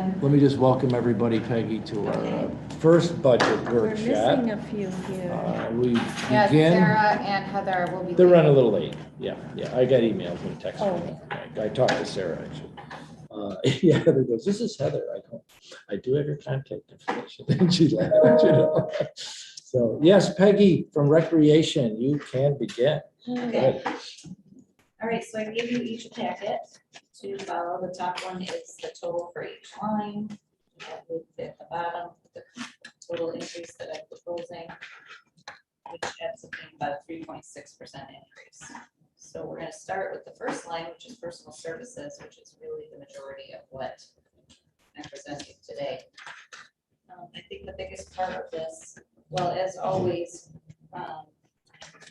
everyone. Let me just welcome everybody, Peggy, to our first budget We're workshop. missing a few here. We Yes, begin. Sarah and Heather will be. They're leaving. running a little late. Yeah, I got emails and texts. Oh. from them. I talked to Sarah, actually. Yeah, Heather goes, this is Heather. I do have your contact information. And she laughed, you know. So, yes, Peggy from Recreation, you can begin. Okay. Good. All right, so I gave you each a packet to follow. The top one is the total for each line. At the bottom, the total increase that I'm proposing, which ends up being about a 3.6% increase. So we're going to start with the first line, which is personal services, which is really the majority of what I'm presenting today. I think the biggest part of this, well, as always,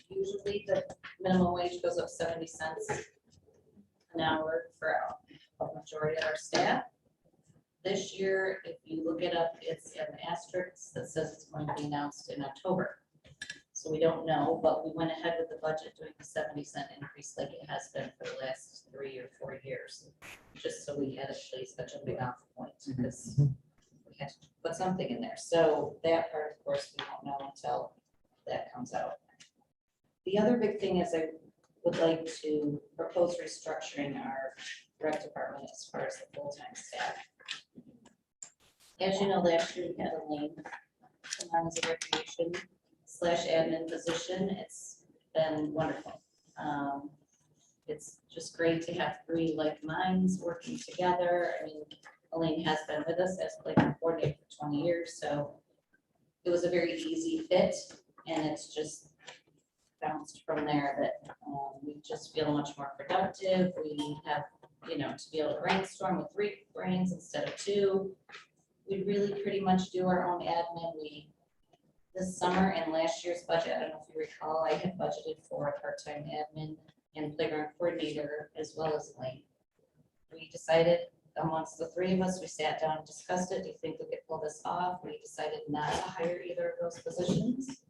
usually the minimum wage goes up 70 cents an hour for a majority of our staff. This year, if you look it up, it's an asterisk that says it's going to be announced in October. So we don't know, but we went ahead with the budget doing the 70-cent increase like it has been for the last 3 or 4 years, just so we had at least a jumping off point because we had to put something in there. So that part, of course, we won't know until that comes out. The other big thing is I would like to propose restructuring our rec department as far as the full-time staff. As you know, last year we had Elaine come on as a recreation/admin position. It's been wonderful. It's just great to have three like minds working together. I mean, Elaine has been with us as playground coordinator for 20 years, so it was a very easy fit, and it's just bounced from there that we just feel much more productive. We have, to be able to brainstorm with 3 brains instead of 2. We really pretty much do our own admin. This summer and last year's budget, I don't know if you recall, I had budgeted for a part-time admin and playground coordinator as well as Elaine. We decided amongst the 3 of us, we sat down and discussed it. Do you think we could pull this off? We decided not to hire either of those positions.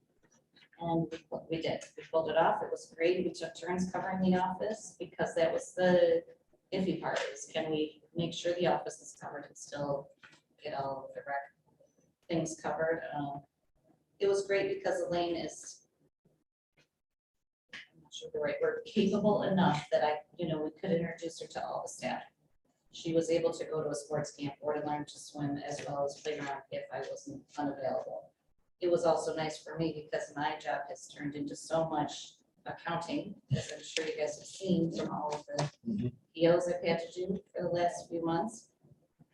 And we did. We pulled it off. It was great. We took turns covering the office because that was the iffy part is can we make sure the office is covered and still get all of the rec things covered. It was great because Elaine is, I'm not sure the right word, capable enough that we could introduce her to all the staff. She was able to go to a sports camp or to learn to swim as well as playground if I wasn't unavailable. It was also nice for me because my job has turned into so much accounting, as I'm sure you guys have seen from all of the POs I've had to do for the last few months.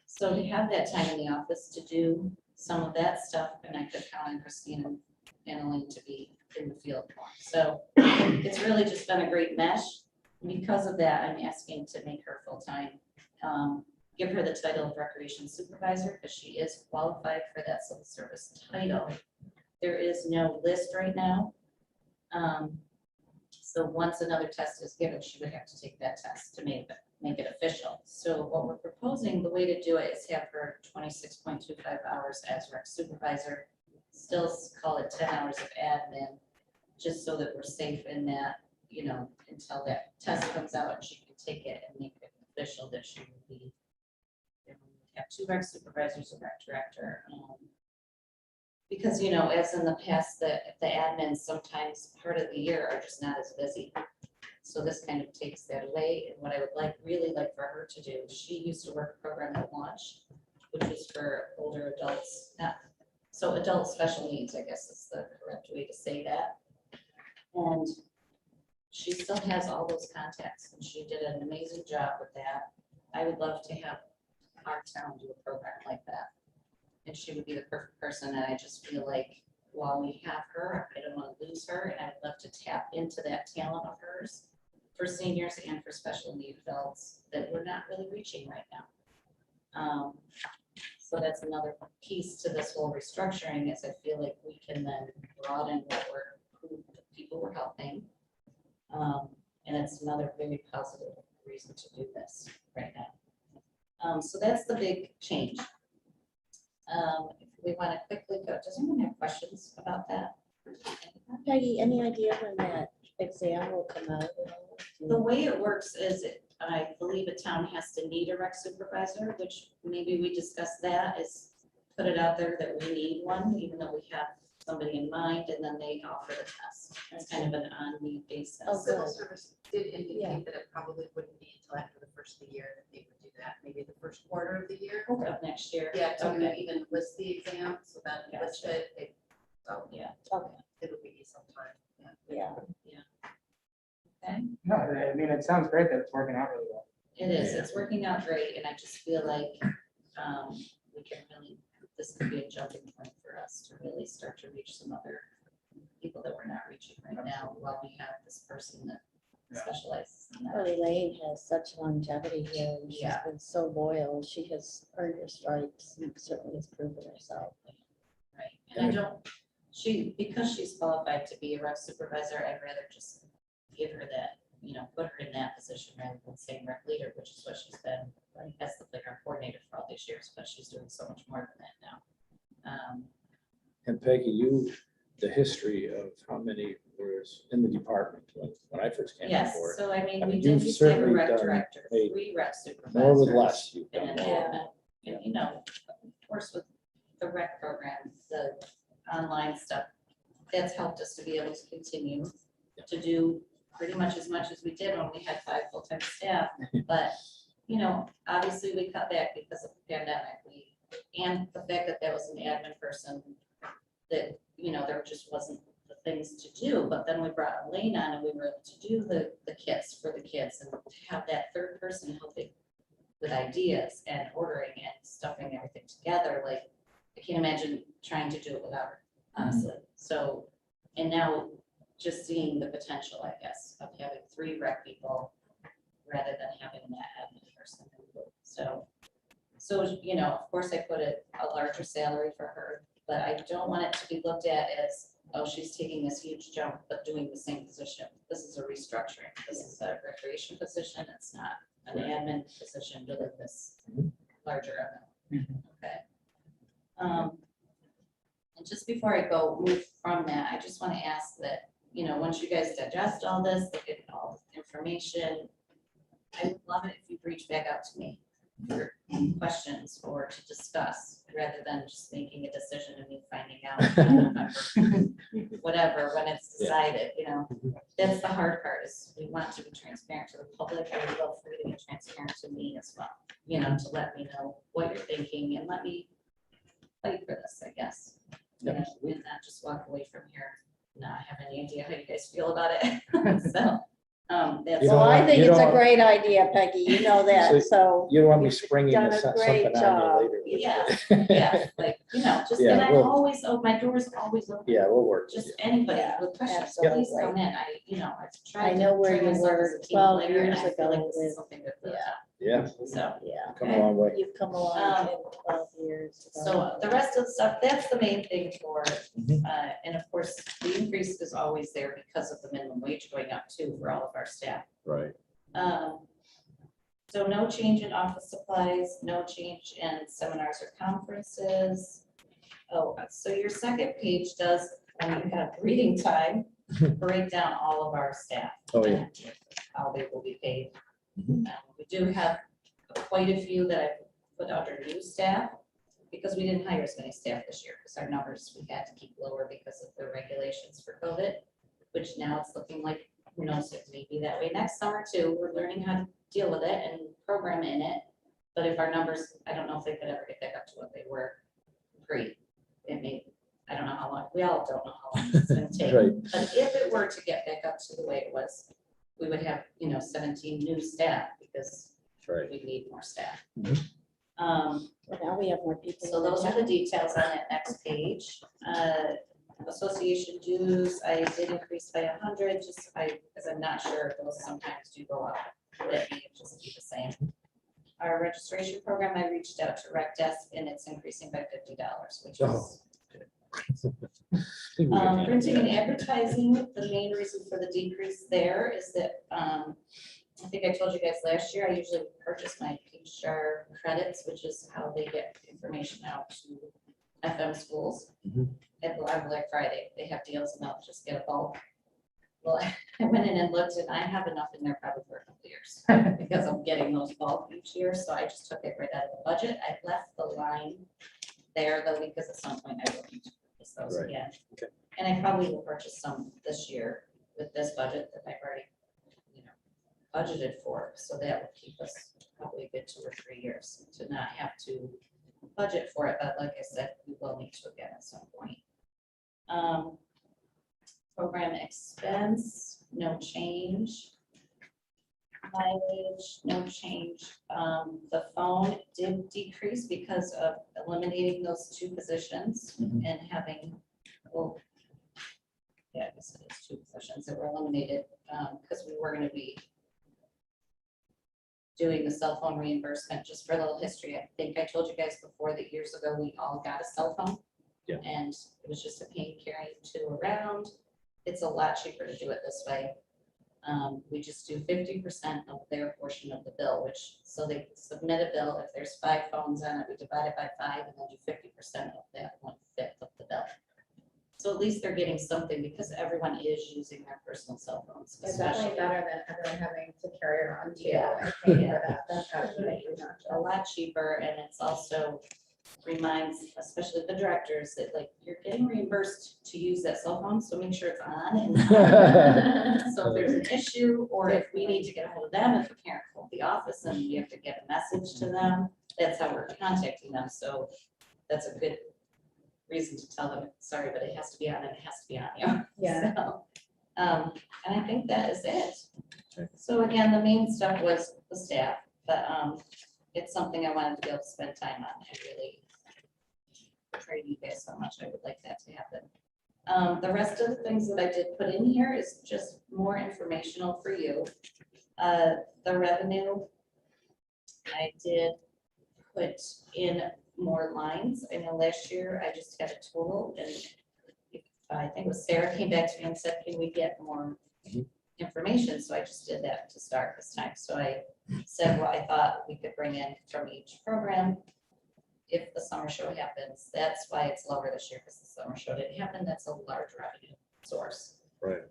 So to have that time in the office to do some of that stuff, and I could count on Christine and Elaine to be in the field more. So it's really just been a great mesh. Because of that, I'm asking to make her full-time, give her the title of recreation supervisor because she is qualified for that civil service title. There is no list right now. So once another test is given, she would have to take that test to make it official. So what we're proposing, the way to do it is have her 26.25 hours as rec supervisor, still call it 10 hours of admin, just so that we're safe in that, until that test comes out and she can take it and make it official that she will be, have 2 rec supervisors, a rec director. Because, as in the past, the admins sometimes part of the year are just not as busy. So this kind of takes that away. And what I would really like for her to do, she used to work a program at launch, which is for older adults, so adult special needs, I guess is the correct way to say that. And she still has all those contacts and she did an amazing job with that. I would love to have our town do a program like that. And she would be the perfect person. And I just feel like while we have her, I don't want to lose her. And I'd love to tap into that talent of hers for seniors and for special need adults that we're not really reaching right now. So that's another piece to this whole restructuring is I feel like we can then broaden who the people we're helping. And it's another very positive reason to do this right now. So that's the big change. If we want to quickly go, does anyone have questions about that? Peggy, any idea when that exam will come out? The way it works is I believe a town has to need a rec supervisor, which maybe we discuss that, is put it out there that we need one, even though we have somebody in mind, and then they offer the test. It's kind of an on-need basis. Oh, Civil good. service did Yeah. indicate that it probably wouldn't be until after the first of the year that they would do that, maybe the first quarter of the year. Of next year. Yeah, to Okay. even list the exam, so that Gotcha. list it, so Yeah, Okay, it'll be sometime. Yeah. yeah. okay. No, I mean, it sounds great that it's working out really well. It is, it's working out great, and I just feel like we can really, this could be a jumping point for us to really start to reach some other people that we're not reaching right now, while we have this person that Yeah. specializes in that. Well, Elaine has such longevity here, and she's Yeah. been so loyal. She has earned her stripes and certainly has proven herself. Right, and I don't, because she's qualified to be a rec supervisor, I'd rather just give her that, put her in that position rather than saying rec leader, which is what she's been as the playground coordinator for all these years, but she's doing so much more than that now. And Peggy, the history of how many was in the department when I first came on Yes, board. so I mean, I we mean, did you've used to have a certainly rec done director, a 3 rec supervisors. More with less you've And done. an Yeah. admin, and of course, with the rec program, the online stuff, that's helped us to be able to continue to do pretty much as we did when we had 5 full-time staff. But, obviously we cut back because of the pandemic. And the fact that that was an admin person that, there just wasn't the things to do. But then we brought Elaine on and we were able to do the kits for the kids and to have that third person helping with ideas and ordering and stuffing everything together. Like, I can't imagine trying to do it without her, honestly. So, and now just seeing the potential, I guess, of having 3 rec people rather than having that admin person. So, of course I put a larger salary for her, but I don't want it to be looked at as, oh, she's taking this huge jump, but doing the same position. This is a restructuring. This is a recreation position. It's not an admin position doing this larger amount. Okay. And just before I move from that, I just want to ask that, once you guys digest all this, look at all the information, I would love it if you'd reach back out to me for questions or to discuss, rather than just making a decision and me finding out in November, whatever, when it's decided, That's the hard part, is we want to be transparent to the public. I would love for you to be transparent to me as well, to let me know what you're thinking and let me fight for this, I guess. And not just walk away from here, not have any idea how you guys feel about it. So, that's. You Well, don't I want- think you it's a don't- great idea, Peggy. You know that, so. You don't want me you've springing done a something great on job. you later. would you? Yeah, like, just, Yeah, and I'm well- always, my door's always open. Yeah, we'll work. with Just you. anybody Yeah, with questions, absolutely. please come in. I've tried. I know to where train you myself as were a team 12 player, and years I feel like ago this is with- something good for the Yeah. town. Yeah, So, Yeah, come a long way. you've come along Um, in 12 years. so the rest of the stuff, that's the main thing for, Mhm. and of course, the increase is always there because of the minimum wage going up too for all of our staff. Right. So no change in office supplies, no change in seminars or conferences. Oh, so your second page does, when you have reading time, break down all of our staff. Oh, yeah. and how they will be paid. Mhm. We do have quite a few that I've put under new staff, because we didn't hire as many staff this year, because our numbers we had to keep lower because of the regulations for COVID, which now it's looking like, who knows, it may be that way next summer too. We're learning how to deal with it and program in it. But if our numbers, I don't know if they could ever get back up to what they were pre. It may, I don't know how long, we all don't know how long it's gonna take. Right. But if it were to get back up to the way it was, we would have, 17 new staff, because Right. we need more staff. Mhm. Well, now we have more people. So in the those are the town. details on that next page. Association dues, I did increase by 100, because I'm not sure if those sometimes do go up. That may just be the same. Our registration program, I reached out to Rec Desk, and it's increasing by $50, which Oh. is printing and advertising. The main reason for the decrease there is that, I think I told you guys last year, I usually purchase my PR credits, which is how they get information out to FM schools. Mhm. On Black Friday, they have deals and I'll just get a bulk. Well, I went in and looked, and I have enough in there probably for a couple years. years because I'm getting those bulk each year, so I just took it right out of the budget. I left the line there though, because at some point I will need to purchase those Right. again. Okay. And I probably will purchase some this year with this budget that I've already, budgeted for, so that will keep us probably a good 2 or 3 years to not have to budget for it, but like I said, we will need to again at some point. Program expense, no change. Mileage, no change. The phone did decrease because of eliminating those 2 positions Mhm. and having, well, yeah, I guess it is 2 positions that were eliminated, because we were gonna be doing the cell phone reimbursement. Just for a little history, I think I told you guys before that years ago, we all got a cell phone. Yeah. And it was just a pain carrying 2 around. It's a lot cheaper to do it this way. We just do 50% of their portion of the bill, which, so they submit a bill, if there's 5 phones on it, we divide it by 5 and then do 50% of that 1/5 of the bill. So at least they're getting something because everyone is using their personal cell phones. It's definitely especially- better than everyone having to carry around too. Yeah. I think for that, that's absolutely not. A lot cheaper, and it's also reminds, especially the directors, that like, you're getting reimbursed to use that cell phone, so make sure it's on. And so if there's an issue, or if we need to get a hold of them, if a parent called the office and we have to get a message to them, that's how we're contacting them, so that's a good reason to tell them, sorry, but it has to be on, and it has to be on you. Yeah. So, and I think that is it. Okay. So again, the main stuff was the staff, but it's something I wanted to be able to spend time on. I really appreciate you guys so much. I would like that to happen. The rest of the things that I did put in here is just more informational for you. The revenue, I did put in more lines. I know last year I just had a total, and I think it was Sarah came back to me and said, can we get more information? So I just did that to start this time. So I said what I thought we could bring in from each program if the summer show happens. That's why it's lower this year, because the summer show didn't happen. That's a large revenue source. Right.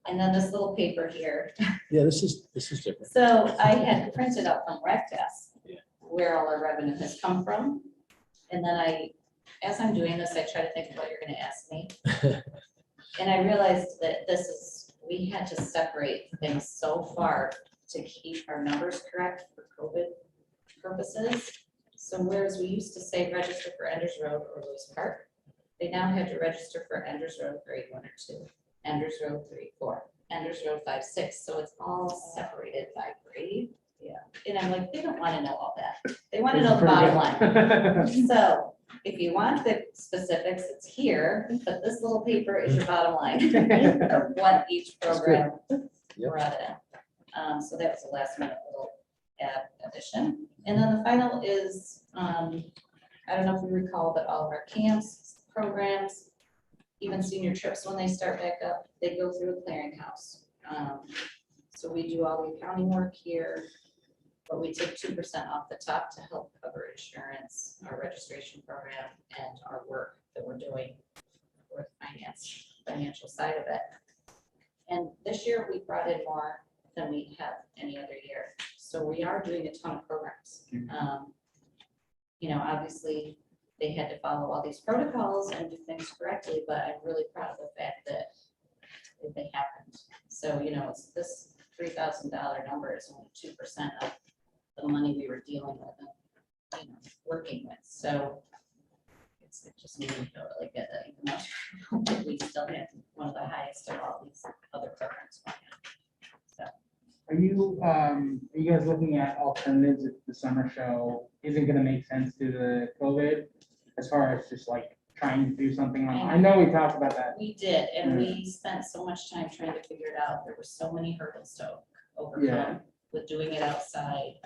And then this little paper here. Yeah, this is different. So I had printed out from RecDesk Yeah. where all our revenue has come from. And then as I'm doing this, I try to think of what you're gonna ask me. And I realized that we had to separate things so far to keep our numbers correct for COVID purposes. So whereas we used to say register for Enders Road or Lewis Park, they now have to register for Enders Road grade 1 or 2, Enders Road 3, 4, Enders Road 5, 6. So it's all separated by grade. Yeah. And I'm like, they don't want to know all that. They want to know the bottom line. So if you want the specifics, it's here, but this little paper is your bottom line of what each That's good. program Yep. brought in. So that was the last minute little addition. And then the final is, I don't know if you recall, but all of our camps, programs, even senior trips, when they start back up, they go through a clearinghouse. So we do all the accounting work here, but we take 2% off the top to help cover insurance, our registration program, and our work that we're doing for the financial side of it. And this year we brought in more than we have any other year. So we are doing a ton of programs. Obviously they had to follow all these protocols and do things correctly, but I'm really proud of the fact that they happened. So, it's this $3,000 number is only 2% of the money we were dealing with and, working with. So it just made me feel really good that even though we still had one of the highest of all these other programs. So, Are you guys looking at alternatives if the summer show isn't gonna make sense due to COVID? As far as just like trying to do something on, I know we talked about that. we did, and we spent so much time trying to figure it out. There were so many hurdles to overcome Yeah. with doing it outside.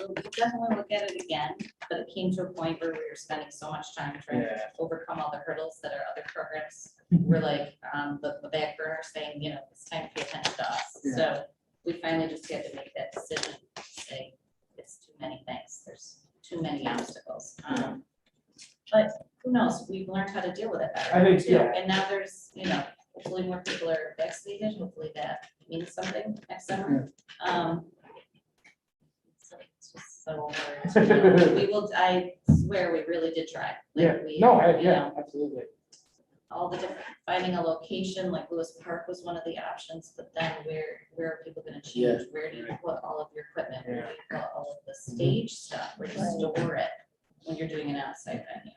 We'll definitely look at it again, but it came to a point where we were spending so much time trying to Yeah. overcome all the hurdles that our other programs were like, the back burner saying, it's time to pay attention to us. Yeah. So we finally just had to make that decision, say, it's too many things, there's too many obstacles. But who knows, we've learned how to deal with it better. I think, too. yeah. And now there's, hopefully more people are vaccinated, hopefully that means something next summer. So it's just so hard to know. We will, I swear, we really did try. Like, Yeah, we, no, you know, absolutely. all the different, finding a location, like Lewis Park was one of the options, but then where are people gonna Yeah, change? Where do you put all of your equipment? Where do you put all of the Mm-hmm. stage stuff? Where do you Right. store it when you're doing an outside venue?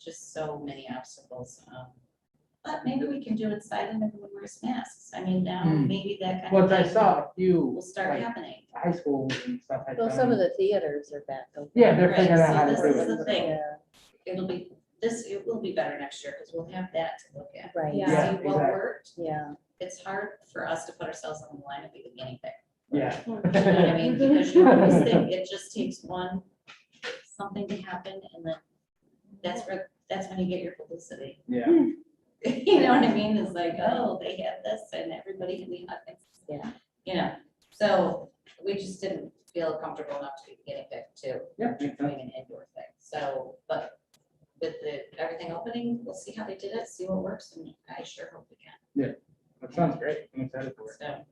Just so many obstacles. But maybe we can do it inside and everyone wears masks. I mean, now Hmm. maybe that kind Well, of I thing saw a few will start like, happening. high schools and stuff like that. Well, some of the theaters are back open. Yeah, they're Right, figuring out so how to this do is it. the thing. Yeah, It will be better next year because we'll have that to look at. right, Yeah. Yeah, See what exactly. worked. yeah. It's hard for us to put ourselves on the line and be the guinea pig. Yeah. You know what I mean? Because you always think it just takes something to happen and then that's when you get your publicity. Yeah. You know what I mean? It's like, oh, they had this and everybody can be nothing. Yeah. You know, so we just didn't feel comfortable enough to be the guinea pig too. Yeah, makes sense. Doing an indoor thing. So, but with everything opening, we'll see how they did it, see what works, and I sure hope we can. That sounds great. I'm excited for it. So,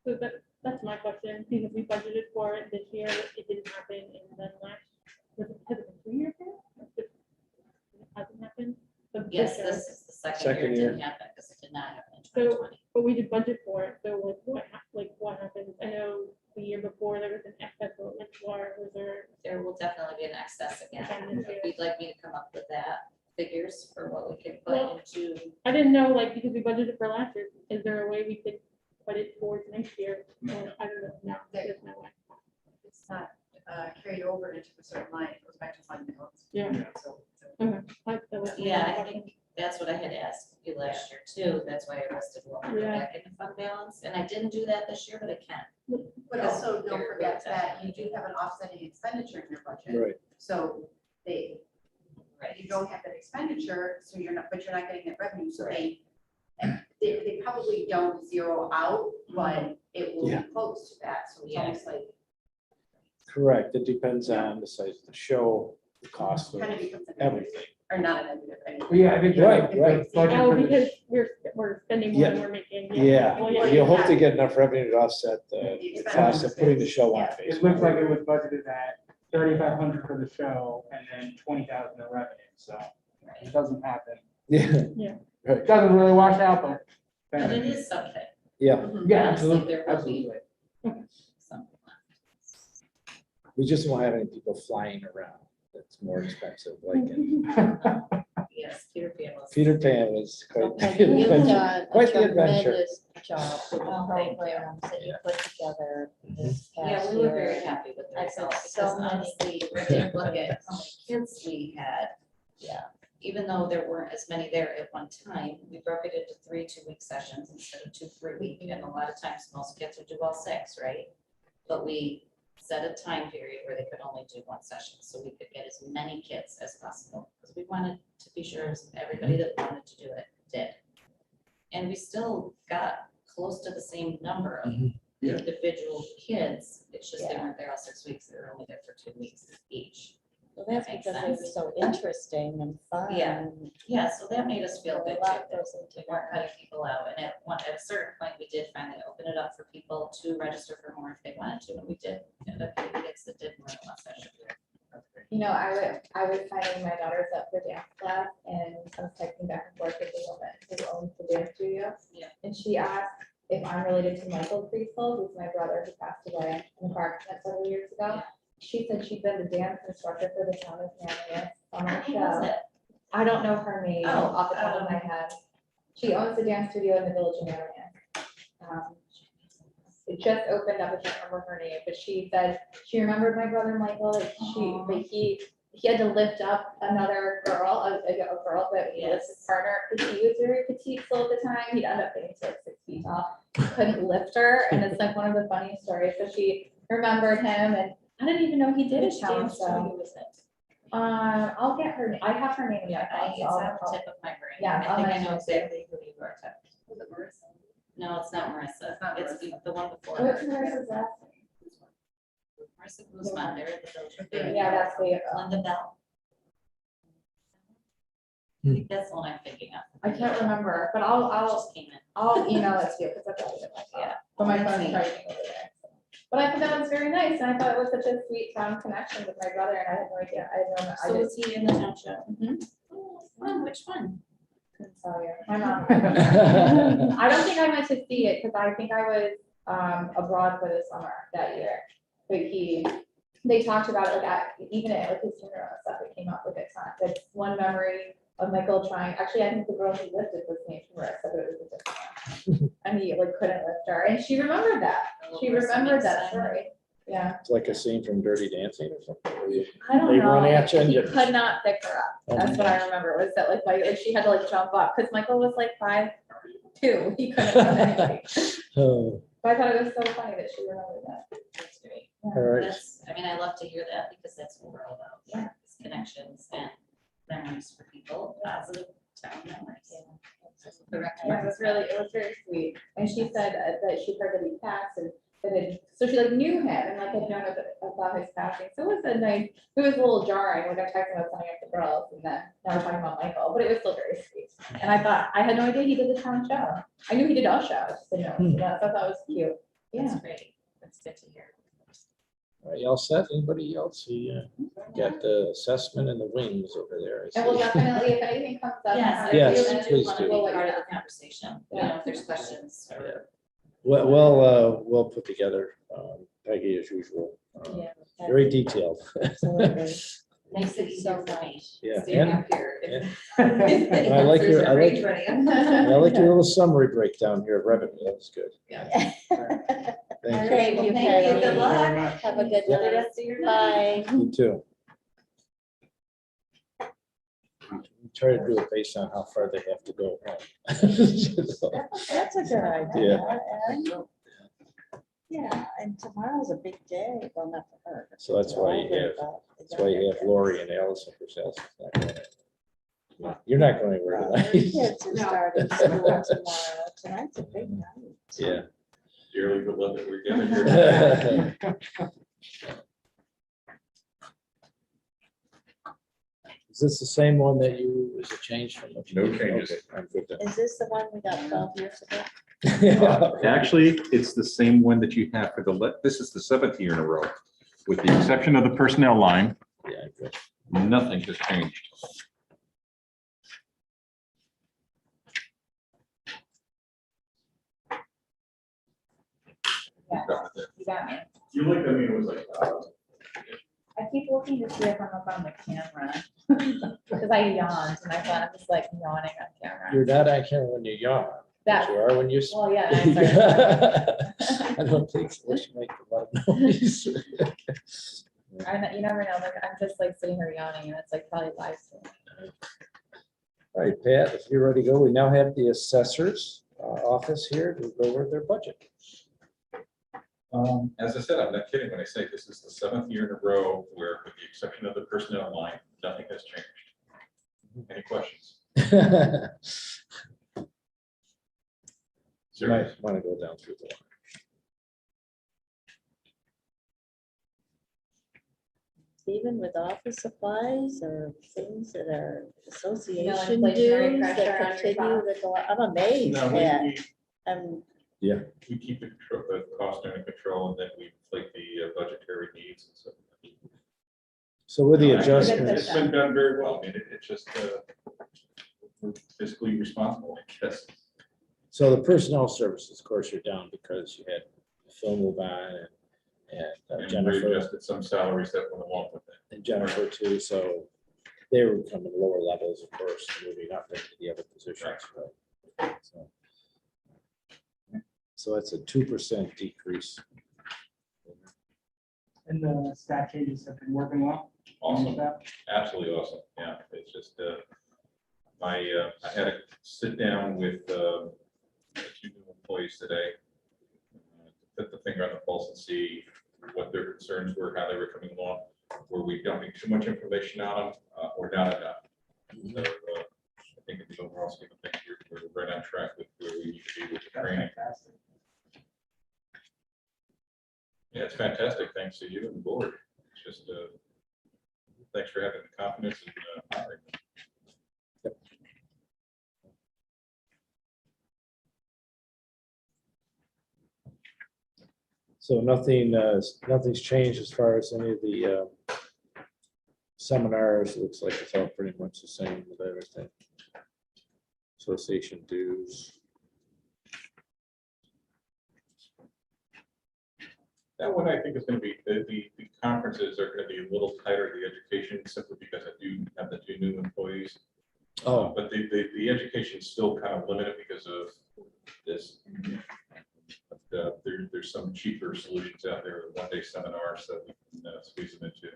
So that's my question, because we budgeted for it this year, it didn't happen, and then has it been 2 years now? It hasn't happened? So yes, year- this is the second Second year it year. didn't happen because it did not happen in So- 2020. But we did budget for it, so what happened? I know the year before there was an excess, so it went to our reserve. There will definitely be an excess again. again this year. If you'd like me to come up with that figures for what we could put Well- into, I didn't know, like, because we budgeted for last year, is there a way we could put it towards next year? Or, I don't know, no, there's no way. It's not carried over into a certain line, it goes back to fund balance. Yeah. So That was my yeah, I question. think that's what I had asked you last year too. That's why I listed what we put Yeah. back into fund balance. And I didn't do that this year, but I can. But also, don't They're forget really that you do have an offsetting expenditure in your budget. Right. So you Right. don't have that expenditure, so you're not getting that revenue, so Right. they probably don't zero out, but it will Yeah. be close to that, so it's Yeah. almost like, Correct. It depends on the size of the show, the cost of kind of becomes a negative, everything. or not a negative, anyway. Well, yeah, I think. you're Right, right. right. Budget Oh, for the- because we're spending more than Yeah. we're making. Yeah, Well, you hope to get enough revenue to offset the The cost of putting the show on. Yeah. It basically. looks like it was budgeted at 3,500 for the show and then 20,000 in revenue, so it doesn't happen. Yeah. Yeah. Right, It doesn't really wash out, but. But it is something. yeah. Mhm. Yeah, Honestly, absolutely, there will be- absolutely. Something. We just won't have any people flying around. That's more expensive, like in Yes, Peter Pan was. Peter Pan was quite. You've the adventure. done a Quite the adventure. tremendous job with the Oh, thank you. programs that you put together this Yeah, past we were very year. happy with the I've had results, so because many honestly, people when you look at how many kids we had, Yeah, even though there weren't as many there at one time, we broke it into 3 2-week sessions instead of 2 3-week. And a lot of times, most kids would do all 6, right? But we set a time period where they could only do 1 session, so we could get as many kids as possible. Because we wanted to be sure everybody that wanted to do it did. And we still got close to the same number of Mhm. Yeah. individual kids. It's just they Yeah. weren't there all 6 weeks, they were only there for 2 weeks each. well, that's That makes because they were sense. so interesting and fun. Yeah. and Yeah, so that made us feel a good lot too. goes into We weren't that. cutting people out, and at a certain point, we did finally open it up for people to register for more if they wanted to, and we did. And the kids that did more than 1 session. You know, I was signing my daughters up for dance class and I was texting back and forth with the woman who owns the dance studio. Yeah. And she asked if I'm related to Michael Priestel, who's my brother who passed away in a car accident several years ago. Yeah. She said she'd been the dance instructor for the town of Manlius on our Who was show. it? I don't know her name Oh, off the top of my head. She owns the dance studio in the village of Manlius. It just opened up, I can't remember her name, but she said she remembered my brother Michael, like Aw. but he had to lift up another girl, a girl that was his Yes. partner, because he was very petite still at the time, he'd end up being like 6 feet tall. Couldn't lift her, and it's like one of the funniest stories, so she remembered him, and I didn't even know he did a Which talent dance show. studio was it? I'll get her, I have her name in my phone, It's so on I'll- the tip of my brain. Yeah, I I'll think I mention know it too. exactly who you are. Tip. Was it Marissa? No, it's not Marissa. It's not It's Marissa. the one before. What's her. Marissa's last Marissa Guzman, they're at the village. name? Yeah, that's the, Linda Bell. I think that's the one I'm thinking of. I can't remember, but It just came in. I'll email it to you, because I've got it in my phone. Yeah. But my That's phone's neat. charging over there. But I thought that was very nice, and I thought it was such a sweet connection with my brother, and I had no idea, I had no, I So didn't. is he in the township? Mhm. Oh, fun, which one? Couldn't tell you. My mom. I don't think I went to see it, because I think I was abroad for the summer that year. But they talked about it, like, even at like his funeral and stuff, it came up with it. That's one memory of Michael trying, actually, I think the girl he lifted was named Marissa, but it was a different one. And he like couldn't lift her, and she remembered that. She remembered that story. Yeah, It's like a scene from Dirty Dancing or something. where you- I don't They know. run at you and He you- could not pick her up. Oh That's my what I gosh. remember, was that like she had to like jump up, because Michael was like 5'2". He couldn't run anyway. Oh, But I thought it was so funny that she remembered that. That's great. Yeah. all right. That's, I mean, I love to hear that because that's what we're all about. Yeah. It's connections and memories for people, positive town memories. Correct. Yeah, it was very sweet. And she said that she heard that he passed, and that so she like knew him and like had known about his passing. So it was a nice, it was a little jarring when I talking about something up the girls, and then now we're talking about Michael, but it was still very sweet. And I thought, I had no idea he did the town show. I knew he did all shows, I just didn't know. So I thought that was cute. Yeah. That's great. That's good to hear. All right, y'all set? Anybody else? We got the assessment and the wings over there. I And we'll see. definitely, if anything comes up. Yes, Yes, I do please want to do. be part of the conversation, you know, if there's questions or. We'll put together, Peggy as usual, Yeah. very detailed. Absolutely. Makes it easier for me. Yeah, Standing and- up here. And I like your, I like your little summary breakdown here of revenue. That's good. Yeah. Thank you. Thank you, Thank you. Peggy. Good luck. Have a good For the night. rest of your night. Bye. You too. We try to do it based on how far they have to go home. That's a good idea. And- Yeah, and tomorrow's a big day. Well, not for her. So that's why you have- That's why you have Lori and Allison for sales. You're not going anywhere Our tonight. kids are starting school tomorrow. Tonight's a big night. Yeah. Dearly beloved, we're gathered here. Is this the same one that you, is it changed from? what you No did? changes. Okay, I'm good then. Is this the one we got 12 years ago? Actually, it's the same one that you have for this is the 7th year in a row. With the exception of the personnel line, Yeah, good. nothing has changed. Yeah, you got me. You looked at me and was like, I keep looking to see if I'm up on the camera. Because I yawned, and I thought I'm just like yawning on camera. You're not on camera when you yawn. but That, You are when you. well, yeah, I'm sorry. I don't think so. She make a lot of noise. You never know, like, I'm just like sitting here yawning, and it's like probably live stream. All right, Pat, if you're ready to go, we now have the assessors office here to go over their budget. as I said, I'm not kidding when I say this is the 7th year in a row where, with the exception of the personnel line, nothing has changed. Any questions? You might want to go down through the line. Even with office supplies or things that are association inflationary dues pressure on that your continue to go, I'm amazed No, at, we I'm, keep the cost under control, and then we inflate the budgetary needs. And so. So with the No, actually, adjustments, It's been done very well. I mean, it's just we're fiscally responsible, I guess. so the personnel services, of course, you're down because you had Phil move on and And we Jennifer. adjusted some salaries that went along with it. And Jennifer too, so they were coming lower levels, of course, moving up into the other positions. Right? So that's a 2% decrease. And the staff changes have been working well. Awesome, absolutely awesome. Yeah, it's just, I had a sit down with 2 new employees today. Put the finger on the pulse and see what their concerns were, how they were coming along. Were we dumping too much information on them or not enough? So I think in the overall scheme of things, we're right on track with where we need to be with the training. Fantastic. Yeah, it's fantastic. Thanks to you and the board. It's just, thanks for having the confidence and hiring. So nothing, nothing's changed as far as any of the seminars. It looks like it's all pretty much the same with everything. Association dues. That one I think is gonna be, the conferences are gonna be a little tighter, the education, simply because I do have the 2 new employees. Oh, But the education is still kind of limited because of this. But there's some cheaper solutions out there, the 1-day seminars that we can squeeze them into.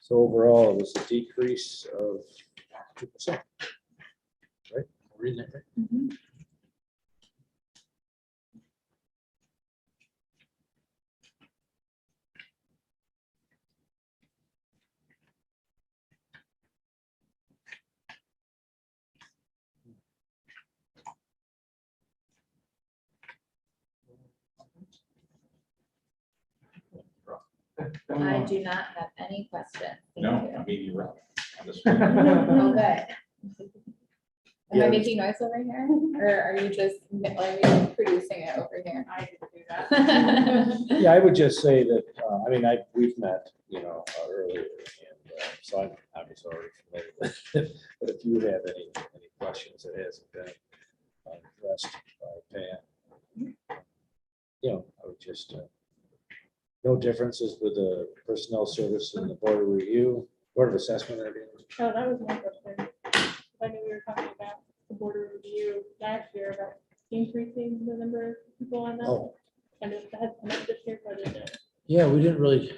so overall, it was a decrease of 2%. Right? Reading that right? I do not have any questions. No, Thank I you. mean, you're up on the screen. Okay. Am Yeah. I making noise over here, or are you just, are you producing it over here? I did do that. Yeah, I would just say that, I mean, we've met, earlier, and so I'm obviously already familiar with it. But if you have any questions that hasn't been addressed by Pat, I would just, no differences with the personnel service and the board of review, board of assessment, or anything? Oh, that was my question. I knew we were talking about the border review last year about increasing the number of people on that. Oh, And if that has come up this year, but I didn't know. yeah, we didn't really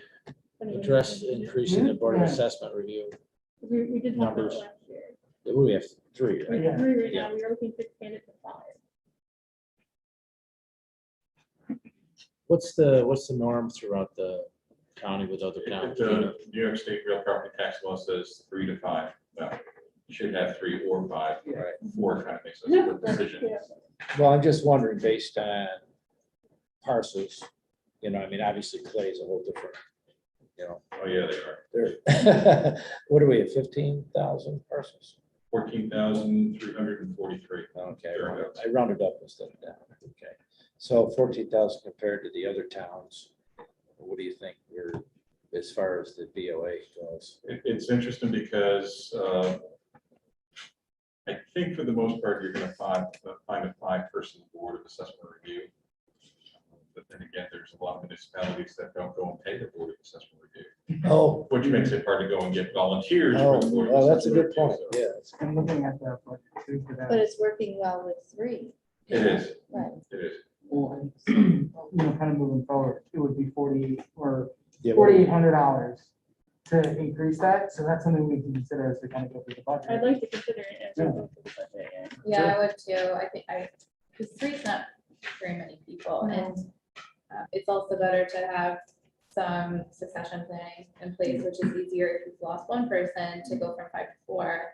Anyone address mentioned it? increasing the board of assessment review. We did talk about Numbers. it last year. We have 3, We right? have 3 right Yeah. now, we are looking to expand it to 5. What's the norm throughout the county with other counties? The New York State real property tax law says 3 to 5. Well, you should have 3 or 5. Right. 4 kind of makes a split decision. Yeah. Well, I'm just wondering, based on parcels, I mean, obviously Clay is a whole different, Oh, yeah, they are. there. What do we have, 15,000 parcels? 14,343. Okay, Thereabouts. I rounded up instead of down. Okay, so 14,000 compared to the other towns. What do you think we're, as far as the BOA goes? It's interesting because I think for the most part, you're going to find a 5-person board of assessment review. But then again, there's a lot of municipalities that don't go and pay the board of assessment review, Oh, which makes it hard to go and get volunteers. oh, for the board of well, that's a assessment good point, review, so yeah. I'm looking at the budget too for that. But it's working well with 3. It is, Right. it is. Well, kind of moving forward, it would be 40 or Yeah, what- $4,800 to increase that. So that's something we can consider as we kind of go through the budget. I'd like to consider it as we go through the budget, yeah. Yeah, I would too. I think because 3's not very many people, and it's also better to have some succession planning in place, which is easier if you've lost 1 person to go from 5 to 4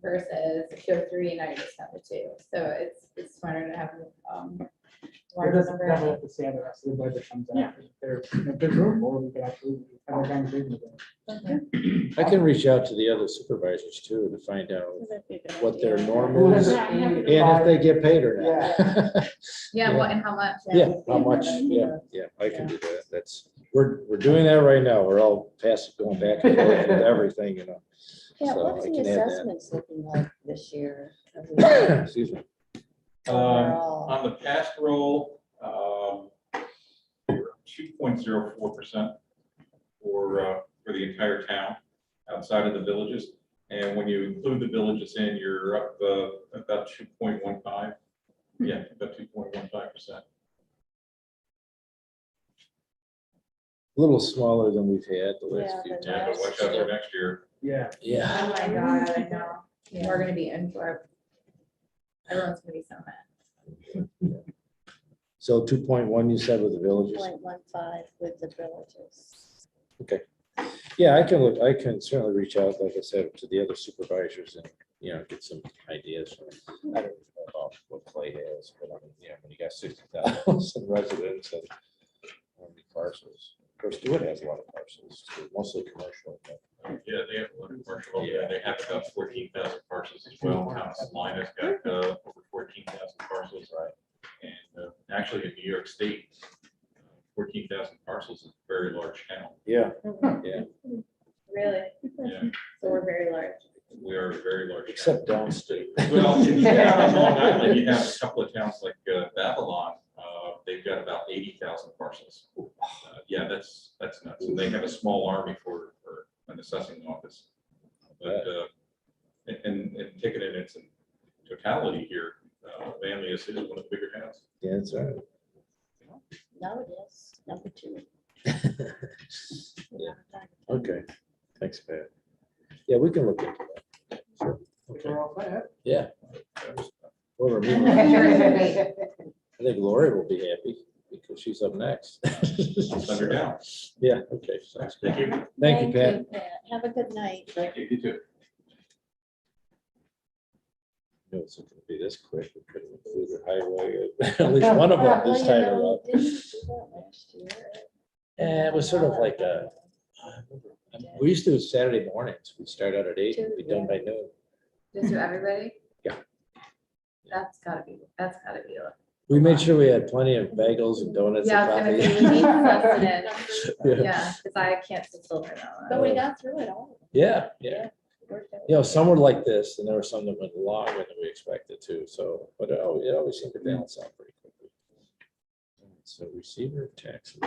versus if you have 3, now you just have the 2. So it's smarter to have We're larger just number. definitely have to see how the rest of the budget comes Yeah. out. If there's room for it, we could actually have a conversation about it. I can reach out to the other supervisors too to find out what their norm Who is has and it? if they get paid or not. Yeah, what and how much? Yeah, how much, yeah, I can do that. We're doing that right now. We're all going back and forth with everything, Yeah, So what's I the can add that. assessments looking like this year? Excuse me. Overall? On the past roll, 2.04% for the entire town outside of the villages. And when you include the villages in, you're up about 2.15. Yeah, about 2.15%. A little smaller than we've had the last Yeah, few but Yeah, times. but watch out for next year. Yeah. Yeah. Oh my God, I know. We're gonna be in for it. Everyone's gonna be so mad. So 2.1, you said with the villages? 0.15 with the villages. Yeah, I can certainly reach out, like I said, to the other supervisors and, get some ideas. I don't even know about what Clay has, but I mean, when you got 60,000 residents and how many parcels. Of course, Stewart has a lot of parcels, too, mostly commercial. but- Yeah, they have a lot of commercial over there. They have about 14,000 parcels as well. House Line has got over 14,000 parcels. actually in New York State, 14,000 parcels is a very large town. Yeah, Really? Yeah, So we're very large. we are a very large. town. except downstate. Well, yeah, on Long Island, you have a couple of towns like Babylon, they've got about 80,000 parcels. Yeah, that's nuts. And they have a small army for an assessing office. But, and taking it in its totality here, Manlius is one of the bigger towns. Yeah, that's right. No, it is, number 2. Yeah. Okay, thanks, Pat. Yeah, we can look into that. Sure. Okay. We're all set. Yeah. Well, I think Lori will be happy because she's up next. Send her down. Yeah, okay. Sounds good. Thank you. Thank you, Pat. Have a good night. Thank you. You too. No, it's not gonna be this quick. We couldn't include the highway, at least one of them this time around. Didn't we do that last year? And it was sort of like we used to do it Saturday mornings. We'd start out at 8 and be done by noon. Just do everybody? Yeah. That's gotta be a. We made sure we had plenty of bagels and donuts Yeah, I and was gonna coffee. say, we need sustenance. Yeah. Yeah, because I can't still turn that But on. we got through it all. Yeah. Worked out. You know, some were like this and there were some that went longer than we expected to. So, but it always seemed to balance out pretty quickly. So receiver taxes.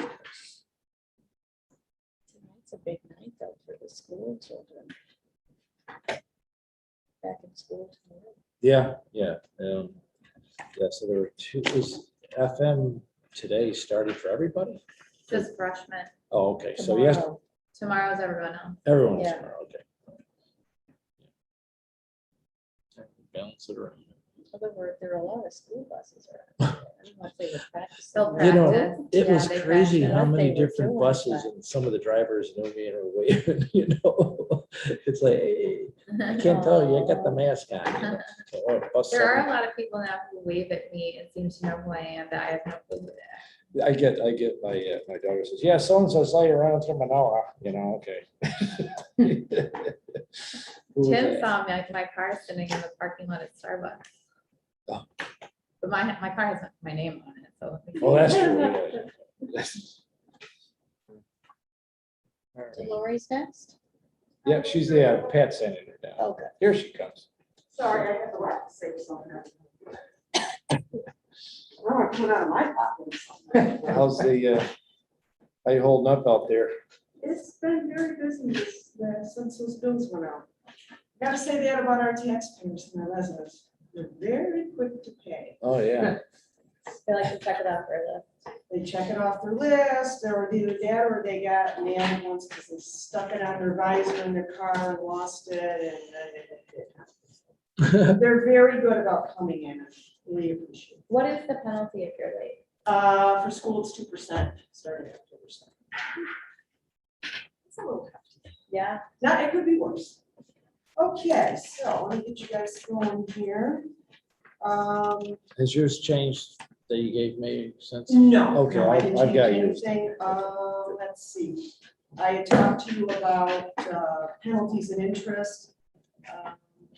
Tonight's a big night though for the school children. Back in school tomorrow. Yeah. Yeah, so there were two, was FM today started for everybody? Just freshmen. Oh, okay, so yes, Tomorrow. Tomorrow's everyone else. everyone was Yeah. tomorrow, okay. Balance it around. Although there are a lot of school buses around. I don't know if they were practicing. They'll You know, practice. it Yeah, was they crazy practice. how What many they were different doing, buses but- and some of the drivers know me and are waving, you know? It's like, hey, I can't tell you, I got the mask on. you know? So, oh, bus There are seven. a lot of people now who wave at me and seem to know who I am, but I have no clue who they are. I get my daughter says, yeah, so-and-so saw you around through Manoa, you know, okay. Who was Tim that? saw my car sitting in the parking lot at Starbucks. Oh. But my car has my name on it, so. Oh, that's true. So Lori's next? Yeah, she's the Pat sending her down. Okay. Here she comes. Sorry, I have a lot to say something. I want to put on my pocket. How's how you holding up out there? It's been very busy since those bills went out. Gotta say that about our taxpayers and our residents. They're very quick to pay. Oh, yeah. They like to check it out for a They check it off their list, or either that or they got mad ones because they stuck it on their visor in their car and lost it. And they're very good about coming in. Really appreciate it. What is the penalty if you're late? For school, it's 2%, starting at 2%. It's a little tough. Yeah. Now, it could be worse. Okay, so let me get you guys going here. Has yours changed that you gave me since? No. Okay, no, I I've didn't got change yours. anything. Let's see. I had talked to you about penalties and interest.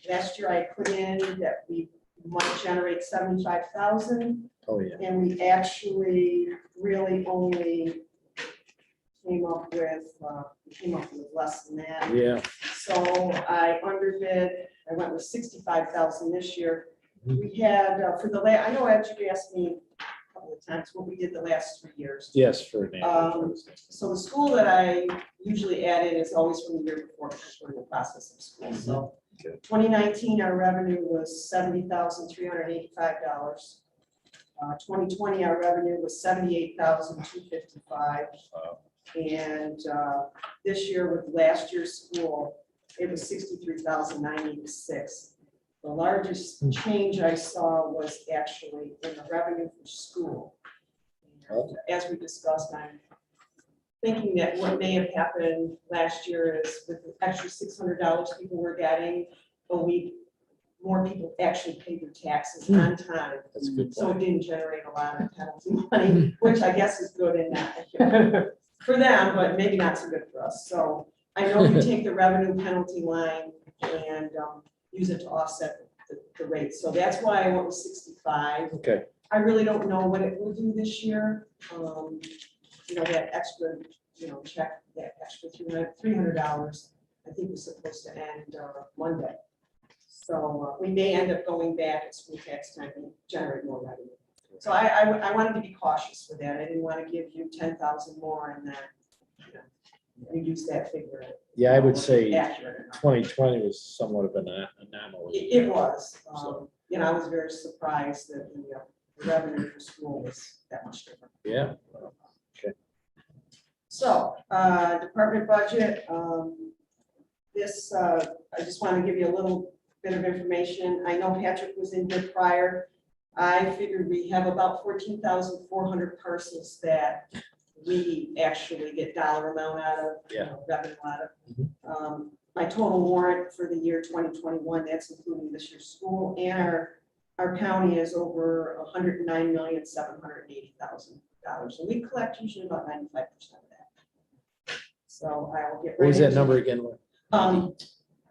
Last year I put in that we might generate 75,000, Oh, yeah. and we actually really only came up with less than that. Yeah. So I underbid, I went with 65,000 this year. We had, for the I know Ed, you asked me a couple of times what we did the last 3 years. Yes, for an So the school that I usually add in is always from the year before, because we're in the process of school. So Okay. 2019, our revenue was $70,385. 2020, our revenue was $78,255. And this year with last year's school, it was $63,986. The largest change I saw was actually in the revenue for school. And as we discussed, I'm thinking that what may have happened last year is with the extra $600 people were getting a week, more people actually paid their taxes on time. That's a good So it point. didn't generate a lot of penalty money, which I guess is good in that, for them, but maybe not so good for us. So I know we take the revenue penalty line and use it to offset the rate. So that's why I went with 65. Okay, I really don't know what it will do this year. You know, that extra, check, that extra $300, I think was supposed to end Monday. So we may end up going back at school tax time and generate more revenue. So I wanted to be cautious with that. I didn't want to give you 10,000 more and then, you use that figure. Yeah, I would say Accurate enough. 2020 was somewhat of an anomaly. It was. So- I was very surprised that the revenue for school was that much different. Yeah. So, department budget, this, I just want to give you a little bit of information. I know Patrick was in here prior. I figured we have about 14,400 parcels that we actually get dollar amount out of, revenue out of. My total warrant for the year 2021, that's including this year's school, and our county is over $109,780,000. And we collect usually about 95% of that. So I will get. What was right that into- number again?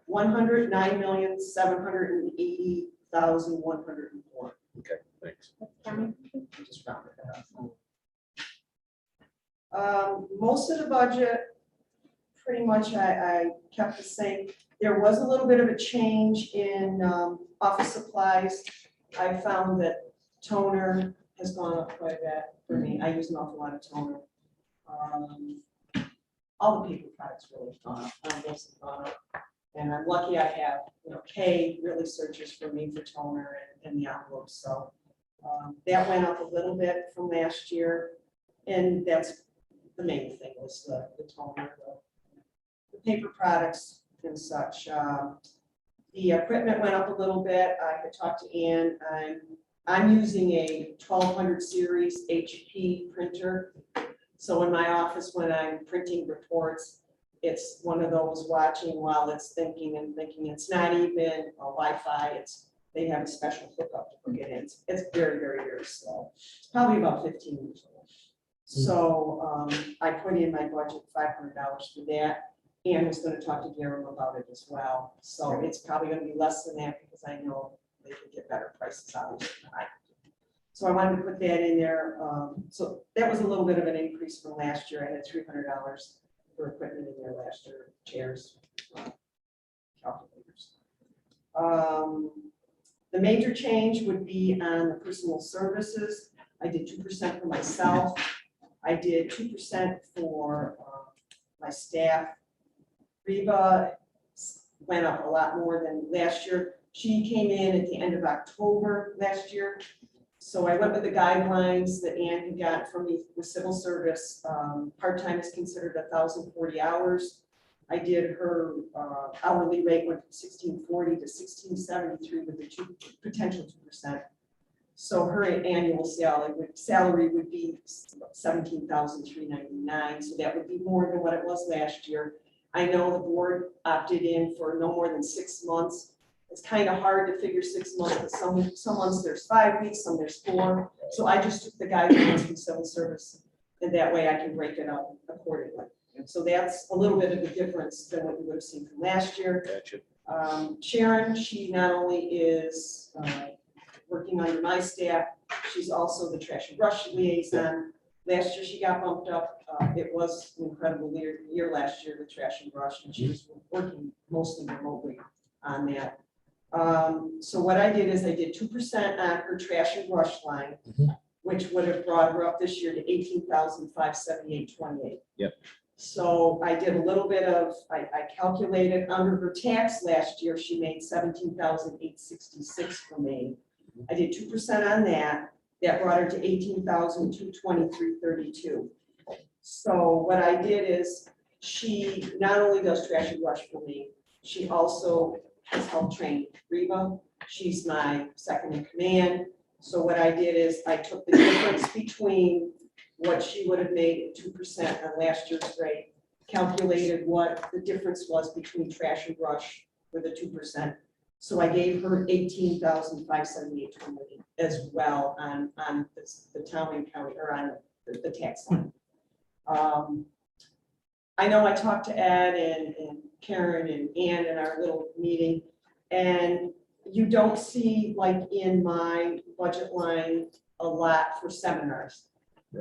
109,780,104. Okay, thanks. Just rounded it up. Most of the budget, pretty much I kept the same. There was a little bit of a change in office supplies. I found that toner has gone up quite a bit for me. I use an awful lot of toner. All the paper products really have gone up. Those have gone up. And I'm lucky I have, Kay really searches for me for toner and the envelopes. So that went up a little bit from last year. And that's the main thing was the toner, the paper products and such. The equipment went up a little bit. I had talked to Ann. I'm using a 1200 series HP printer. So in my office, when I'm printing reports, it's one of those watching while it's thinking and thinking. It's not even a Wi-Fi. They have a special hookup to plug it in. It's very, very, very slow. It's probably about 15 years old. So I put in my budget $500 for that. Ann was going to talk to Garen about it as well. So it's probably going to be less than that because I know they could get better prices obviously than I could. So I wanted to put that in there. So that was a little bit of an increase from last year. I had $300 for equipment in there last year, chairs, calculators. The major change would be on the personal services. I did 2% for myself. I did 2% for my staff. Reba went up a lot more than last year. She came in at the end of October last year. So I went with the guidelines that Ann had got from me with civil service. Part-time is considered 1,040 hours. I did her hourly rate went from 1640 to 1673 with the potential 2%. So her annual salary would be 17,399. So that would be more than what it was last year. I know the board opted in for no more than 6 months. It's kind of hard to figure 6 months, but some months there's 5 weeks, some there's 4. So I just took the guidelines from civil service, and that way I can break it up accordingly. So that's a little bit of a difference than what you would have seen from last year. Gotcha. Sharon, she not only is working under my staff, she's also the trash and brush liaison. Last year she got bumped up. It was an incredible year last year with trash and brush, and she was working mostly remotely on that. So what I did is I did 2% on her trash and brush line, which would have brought her up this year to 18,578.28. Yep. So I did a little bit of, I calculated under her tax last year, she made 17,866 for me. I did 2% on that. That brought her to 18,223.32. So what I did is she not only does trash and brush for me, she also has helped train Reba. She's my second in command. So what I did is I took the difference between what she would have made at 2% on last year's rate, calculated what the difference was between trash and brush with a 2%. So I gave her 18,578.28 as well on the town and county, or on the tax line. I know I talked to Ed and Karen and Ann in our little meeting, and you don't see, like in my budget line, a lot for seminars.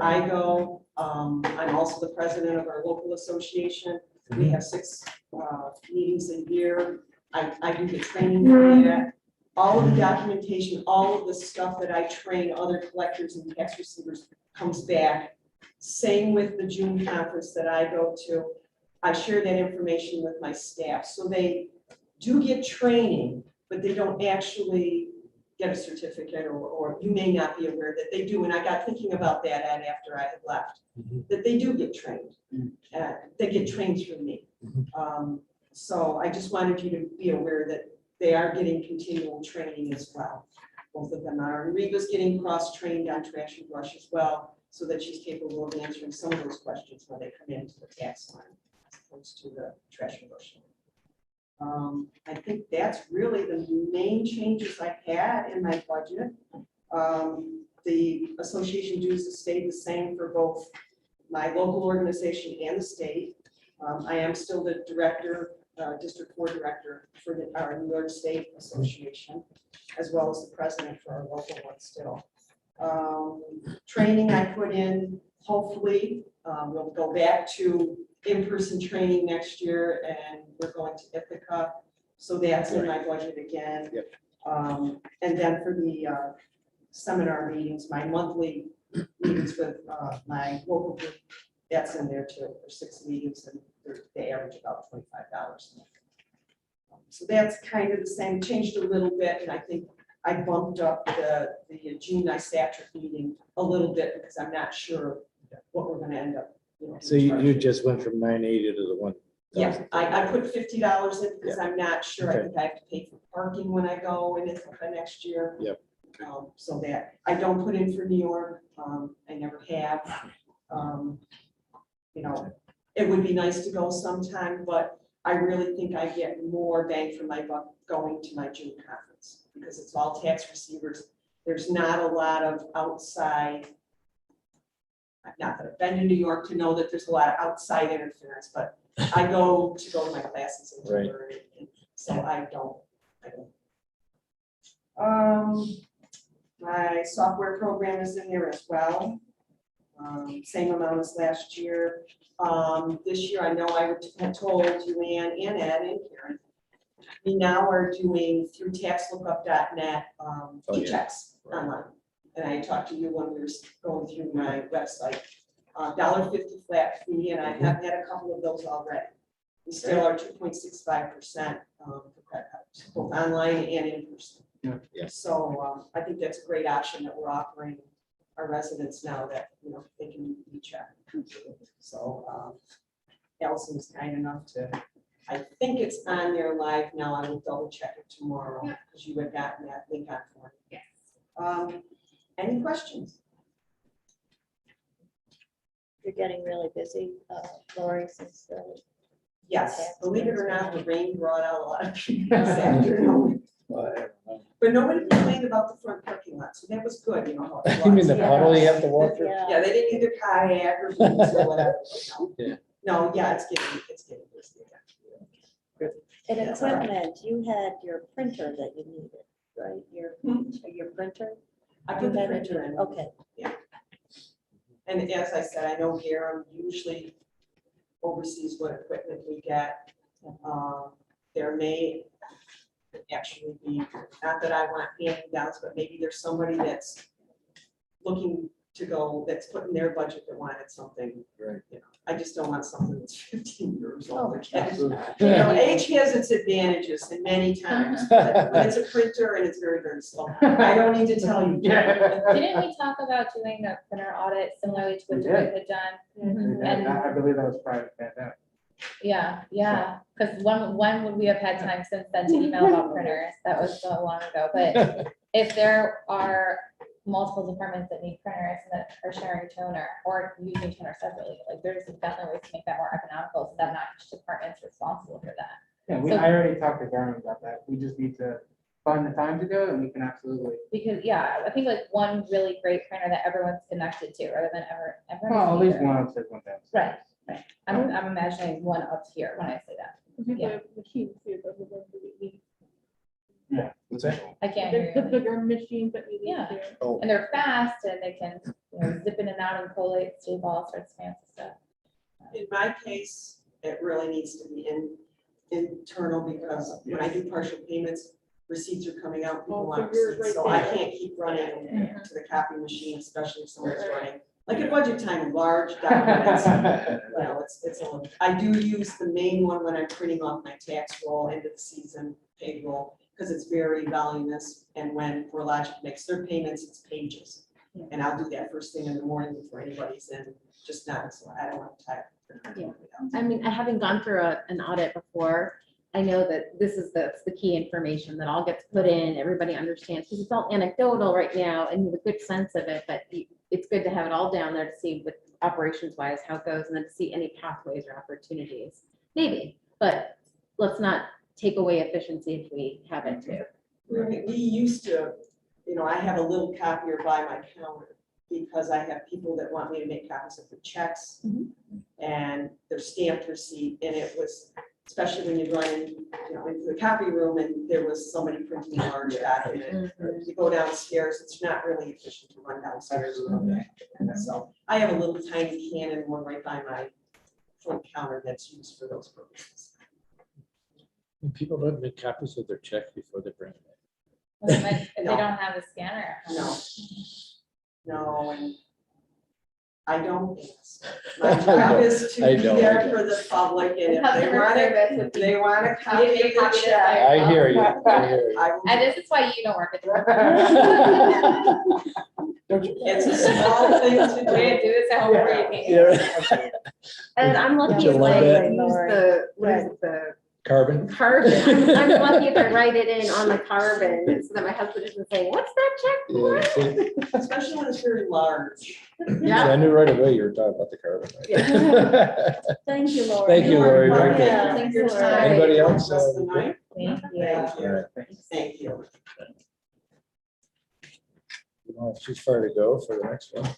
I go, I'm also the president of our local association. We have 6 meetings a year. I do the training for that. All of the documentation, all of the stuff that I train other collectors and tax receivers comes back. Same with the June conference that I go to. I share that information with my staff. So they do get training, but they don't actually get a certificate, or you may not be aware that they do. And I got thinking about that after I had left, that they do get trained. They get trained through me. So I just wanted you to be aware that they are getting continual training as well. Both of them are. And Reva's getting cross-trained on trash and brush as well, so that she's capable of answering some of those questions when they come into the tax line, as opposed to the trash and brush. I think that's really the main changes I had in my budget. The association dues have stayed the same for both my local organization and the state. I am still the director, District 4 director for our New York State Association, as well as the president for our local one still. Training I put in, hopefully, we'll go back to in-person training next year, and we're going to Ithaca. So that's in my budget again. Yep. And then for the seminar meetings, my monthly meetings with my local group, that's in there too, for 6 meetings, and they average about $25. So that's kind of the same, changed a little bit, and I think I bumped up the June NISATRIC meeting a little bit, because I'm not sure what we're gonna end up. So you just went from 980 to the 1. Yeah, I put $50 in, because I'm not sure, I think I have to pay for parking when I go in Ithaca next year. Yep. So that, I don't put in for New York, I never have. You know, it would be nice to go sometime, but I really think I get more bang for my buck going to my June conference, because it's all tax receivers. There's not a lot of outside, not that I've been to New York to know that there's a lot of outside interference, but I go to my classes and to Right. learn, and so I don't. My software program is in there as well. Same amount as last year. This year, I know I had told Luann and Ed and Karen, we now are doing through taxlookup.net e-checks online. And I talked to you when we were going through my website. $1.50 flat fee, and I have had a couple of those already. We still are 2.65% for credit cards, both online and in person. Yeah. So I think that's a great option that we're offering our residents now, that, you know, they can do e-check. So Allison was kind enough to, I think it's on there live now. I will double check it tomorrow, because you had gotten that link on for me. Yes. Any questions? You're getting really busy, Lori, since Yes, believe it or not, the rain brought out a lot of people this afternoon. But nobody complained about the front parking lot, so that was good, you know. How it You mean the was. puddle you have to walk through? Yeah, they didn't either kayak or boots or whatever. Yeah. No, yeah, it's getting busy again. And That's all right. equipment, you had your printer that you needed, right? Your printer? I put the You had it printer in. Okay, And as I said, I know Garen usually oversees what equipment we get. There may actually be, not that I want hand-me-downs, but maybe there's somebody that's looking to go, that's putting their budget that wanted something. Right. You know, I just don't want something that's 15 years old. Oh, Again. You know, age has its advantages, and many times, but when it's a printer and it's very, very slow. I don't need to tell you. Didn't we talk about doing a printer audit similarly to what We you did. guys had done? And I believe that was prior to pandemic. Yeah, because when would we have had time since then to email about printers? That was so long ago, but if there are multiple departments that need printers and that are sharing toner or using toner separately, like there's definitely ways to make that more economical, so that not each department's responsible for that. Yeah, So- I already talked to Garen about that. We just need to find the time to do it, and we can absolutely. Because, yeah, I think like one really great printer that everyone's connected to rather than everyone. Well, at least one upstairs, one downstairs. Right. I'm imagining one up here when I say that. People Yeah. have machines too, those are going to be. What's that? I can't hear The you. bigger machines that we use Yeah. here. Oh, And they're fast and they can, zip in and out and collate, stay all sorts of fancy stuff. In my case, it really needs to be internal because when I do partial payments, receipts are coming out, people Oh, want so yours receipts, so right I there. can't keep running Mhm. to the copy machine, especially if someone's running. Like at budget time, large documents, you know, it's a little, I do use the main one when I'm printing off my tax roll, end of the season payroll, because it's very voluminous, and when CoreLogic makes their payments, it's pages. And I'll do that first thing in the morning before anybody's in, just not, so I don't want to type. Yeah. I mean, having gone through an audit before, I know that this is the key information that all gets put in, everybody understands, because it's all anecdotal right now and you have a good sense of it, but it's good to have it all down there to see with operations wise how it goes and then to see any pathways or opportunities. Maybe, but let's not take away efficiency if we have it too. We used to, you know, I have a little copier by my counter because I have people that want me to make copies of the checks and their stamped receipt, and it was, especially when you run in, you know, into the copy room and there was somebody printing a large document. You go downstairs, it's not really efficient to run downstairs. So I have a little tiny Canon one right by my front counter that's used for those purposes. And people don't make copies of their check before they bring it If they No. don't have a scanner. No, and I don't ask. My job is to I be know, there I know. for the public, and if they Customer want it, service would be. they want to You copy need to the copy this by check. in. I hear you, I hear you. I will And do this it. is why you don't work at the. Don't you? It's a small thing to Way to do. do this at home for you. Yeah. And I'm lucky you if love I that? use the, what is it, the Carbon. carbon. I'm lucky if I write it in on the carbon, so that my husband isn't saying, what's that check for? Yeah, see, Especially when it's very large. see, I knew right away you were talking about the carbon. right? Thank you, Lori. Thank you, Lori. Very good. Yeah. Thank Thanks, you. Lori. Anybody Have a else? blessed night. Thank you. Thank you. All right. Thank you. You don't have too far to go for the next one.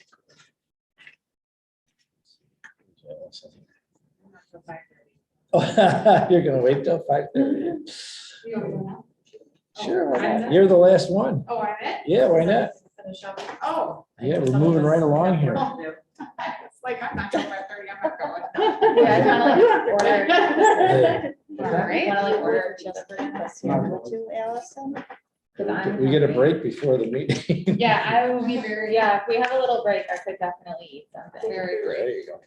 Oh, you're gonna wait till 5:30? Sure, why not? You're the last one. Oh, I'm it? Yeah, why not? Finish up. Oh. Yeah, we're moving right along here. It's like, I'm not going by 30, I'm not going. Yeah, I kind of like order. Yeah. All right. Want to like order just for That's number 2, Allison. We get a break before the meeting. Yeah, I will be very, yeah, if we have a little break, I could definitely eat something. Very great. There you go.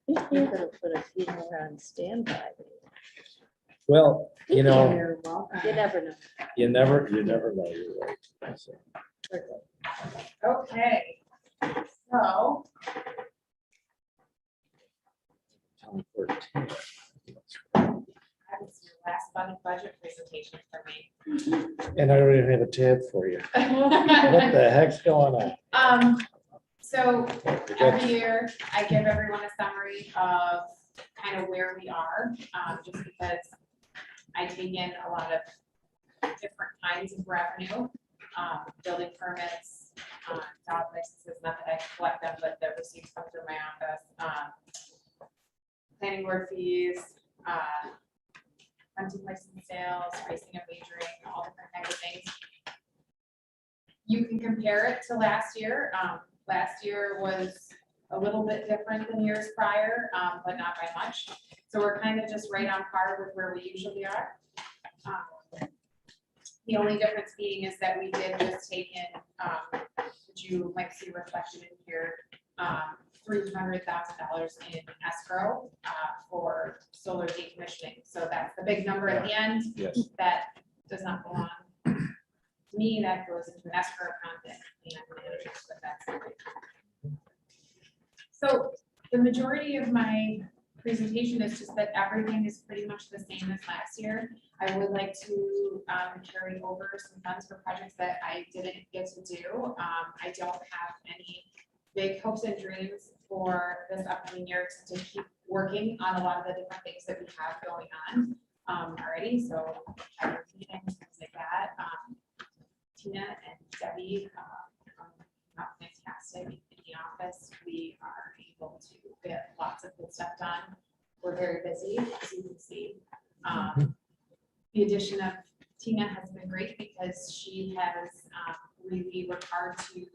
You could have put a few more on standby. Well, you know, You're welcome. You never know. you never know, you're right. So, Okay, so, 14. that was your last budget presentation for me. And I don't even have a tab for you. What the heck's going on? So We got- every year, I give everyone a summary of kind of where we are, just because I take in a lot of different kinds of revenue, building permits, dog licenses, not that I collect them, but the receipts come through my office, planning board fees, hunting license sales, racing and wagering, all different kinds of things. You can compare it to last year. Last year was a little bit different than years prior, but not by much. So we're kind of just right on par with where we usually are. The only difference being is that we did just take in, which you might see reflected in here, $300,000 in escrow for solar decommissioning. So that's the big number at the end. Yes. That does not belong to me, that goes into an escrow account and manages, but that's. the big number. So the majority of my presentation is just that everything is pretty much the same as last year. I would like to carry over some funds for projects that I didn't get to do. I don't have any big hopes and dreams for this upcoming year to keep working on a lot of the different things that we have going on already. So I meetings, things like that. Tina and Debbie are fantastic in the office. We are able to get lots of good stuff done. We're very busy, as you can see. The addition of Tina has been great because she has really worked hard to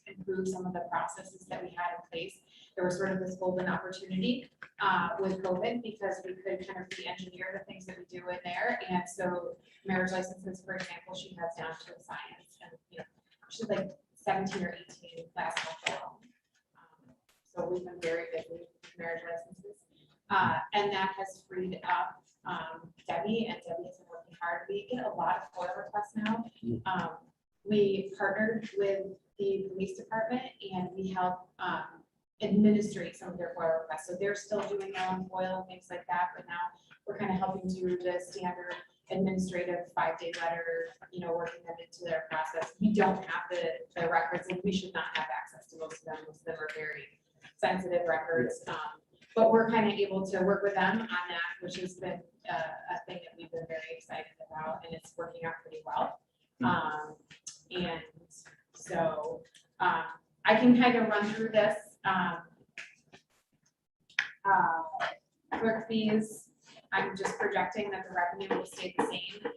improve some of the processes that we had in place. There was sort of this golden opportunity with COVID because we could kind of re-engineer the things that we do in there. And so marriage licenses, for example, she has down to a science, and she's like 17 or 18 last month alone. So we've been very busy with marriage licenses. And that has freed up Debbie, and Debbie has been working hard. We get a lot of FOIL requests now. We partnered with the police department and we help administrate some of their FOIL requests. So they're still doing their own FOIL and things like that, but now we're kind of helping do the standard administrative 5-day letter, working them into their process. We don't have the records, and we should not have access to most of them. Most of them are very sensitive records. But we're kind of able to work with them on that, which has been a thing that we've been very excited about, and it's working out pretty well. And so I can kind of run through this. Clerk fees, I'm just projecting that the revenue will stay the same.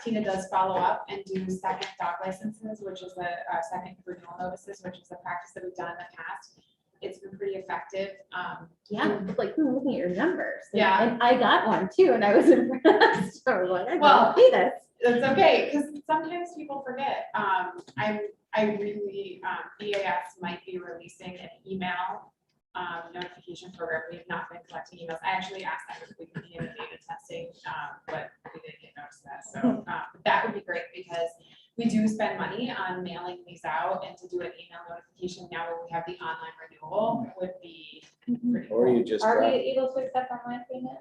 Tina does follow up and do second dog licenses, which is a second renewal notices, which is a practice that we've done in the past. It's been pretty effective. Yeah, it's like, we were looking at your numbers. Yeah. And I got one too, and I was impressed. I was like, I Well, don't see this. It's okay, because sometimes people forget. I really, EAS might be releasing an email notification program. We have not been collecting emails. I actually asked them if we could be in the data testing, but we didn't get notice of that. So that would be great because we do spend money on mailing these out, and to do an email notification now when we have the online renewal would be pretty Or cool. you just. Are we drop- able to accept online payment?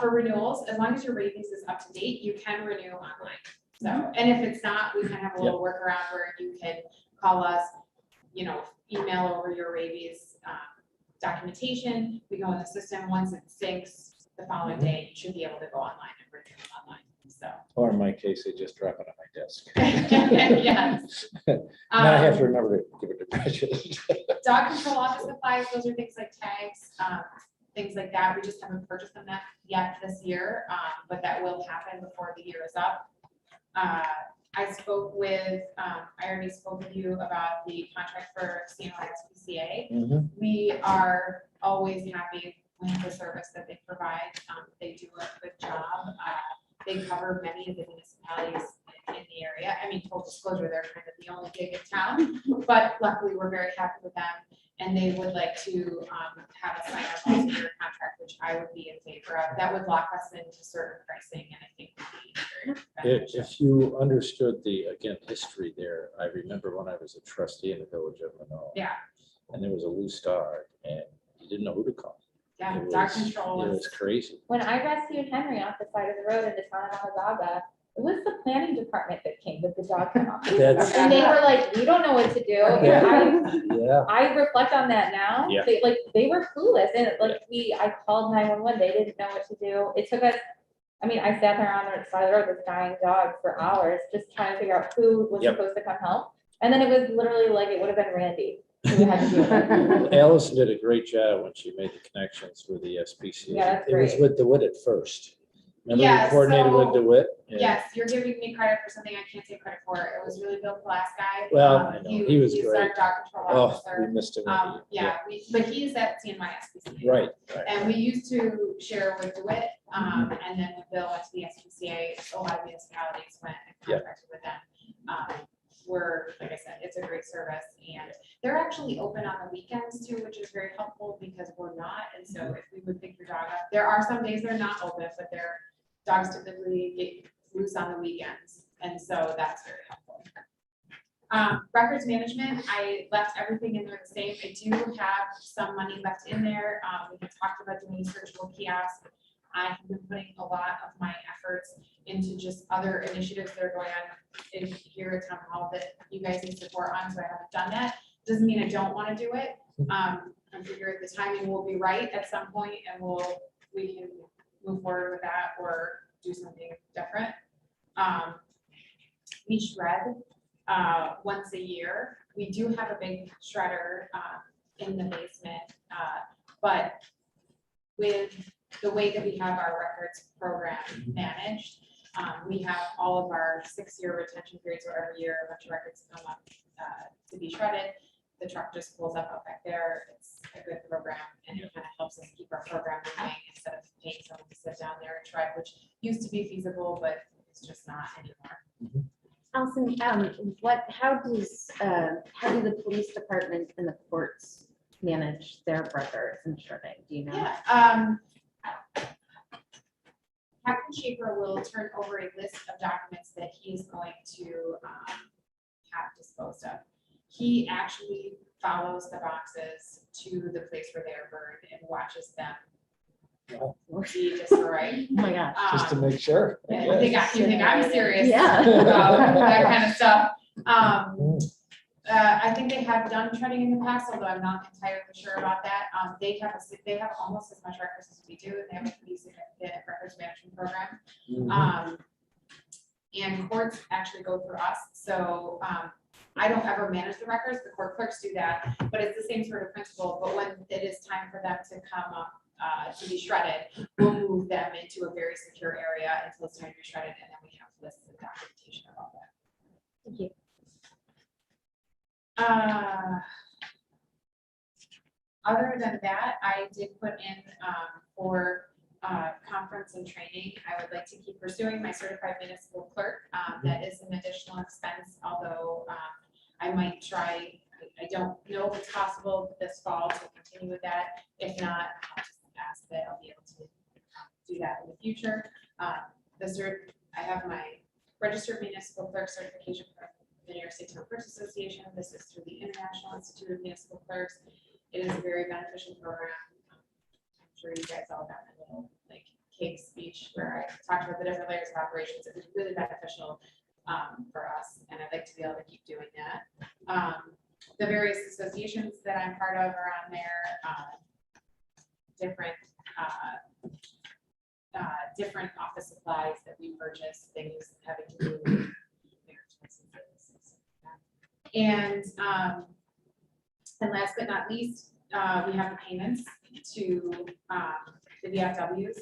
For renewals, as long as your rabies is up to date, you can renew online. So, and if it's not, we can have a little workaround where you can call us, email over your rabies documentation. We go in the system. Once it syncs the following day, you should be able to go online and renew online. So, Or in my case, they just drop it on my desk. yes. Now I have to remember to give it to Bridget. Dog control office supplies, those are things like tags, things like that. We just haven't purchased them yet this year, but that will happen before the year is up. I spoke with, I already spoke with you about the contract for CNRS PCA. Mhm. We are always happy with the service that they provide. They do a good job. They cover many of the municipalities in the area. I mean, full disclosure, they're kind of the only gig in town, but luckily we're very happy with them. And they would like to have a sign up multi-year contract, which I would be in favor of. That would lock us into certain pricing, and I think would be very beneficial. If you understood the, again, history there, I remember when I was a trustee in the village of Manila. Yeah. And there was a loose dog, and you didn't know who to call. Yeah, It dog was- control It was, was crazy. When I rescued Henry off the side of the road in the town of Mahazaga, it was the planning department that came with the dog kennel. That's, And they were like, we don't know what to do. And yeah, I reflect on that now. Yeah. They were clueless, and I called 911, they didn't know what to do. It took us, I sat there on the side of the road with this dying dog for hours, just trying to figure out who was Yep. supposed to come help. And then it was literally like, it would have been Randy who we had to deal with. Allison did a great job when she made the connections with the SPCA. Yeah, that's It was great. with DeWitt at first. Remember Yeah, we coordinated with so- DeWitt? And- yes, you're giving me credit for something I can't take credit for. It was really Bill Glass guy. Well, I know, he was He's our great. dog control Oh, officer. we missed him. Yeah, but he's at CNY SPCA. Right. And we used to share with DeWitt, and then when Bill went to the SPCA, a lot of municipalities went and Yeah. contracted with them. We're, like I said, it's a great service, and they're actually open on the weekends too, which is very helpful because we're not. And so if we would pick your dog up, there are some days they're not open, but their dogs typically get loose on the weekends. And so that's very helpful. Records management, I left everything in there the same. I do have some money left in there. We had talked about doing a searchable kiosk. I have been putting a lot of my efforts into just other initiatives that are going on in here at Town Hall that you guys need support on, so I haven't done that. Doesn't mean I don't want to do it. I figure the timing will be right at some point, and we can move forward with that or do something different. We shred once a year. We do have a big shredder in the basement. But with the way that we have our records program managed, we have all of our 6-year retention periods where every year a bunch of records come up to be shredded. The truck just pulls up back there. It's a good program and it kind of helps us keep our program moving instead of paying someone to sit down there and try, which used to be feasible, but it's just not anymore. Allison, how do the police department and the courts manage their records and shredding? Do you know? Yeah. Captain Schaefer will turn over a list of documents that he's going to have disposed of. He actually follows the boxes to the place where they are burned and watches them be destroyed. Oh my gosh. Just to make sure. And you think I'm serious Yeah. about that kind of stuff. I think they have done shredding in the past, although I'm not entirely sure about that. They have almost as much records as we do, and they have a pretty significant records management program. And courts actually go through us, so I don't ever manage the records, the court clerks do that, but it's the same sort of principle. But when it is time for them to come up to be shredded, we'll move them into a very secure area until it's time to be shredded, and then we have lists of documentation about that. Thank you. Other than that, I did put in for conference and training. I would like to keep pursuing my certified municipal clerk. That is an additional expense, although I might try. I don't know if it's possible this fall to continue with that. If not, I'll just ask that I'll be able to do that in the future. I have my registered municipal clerk certification from the New York State Town Clerks Association. This is through the International Institute of Municipal Clerks. It is a very beneficial program. I'm sure you guys all got a little like cake speech where I talked about the different layers of operations. It was really beneficial for us, and I'd like to be able to keep doing that. The various associations that I'm part of are on there. Different office supplies that we purchase, things having to do with and last but not least, we have the payments to the VFWs.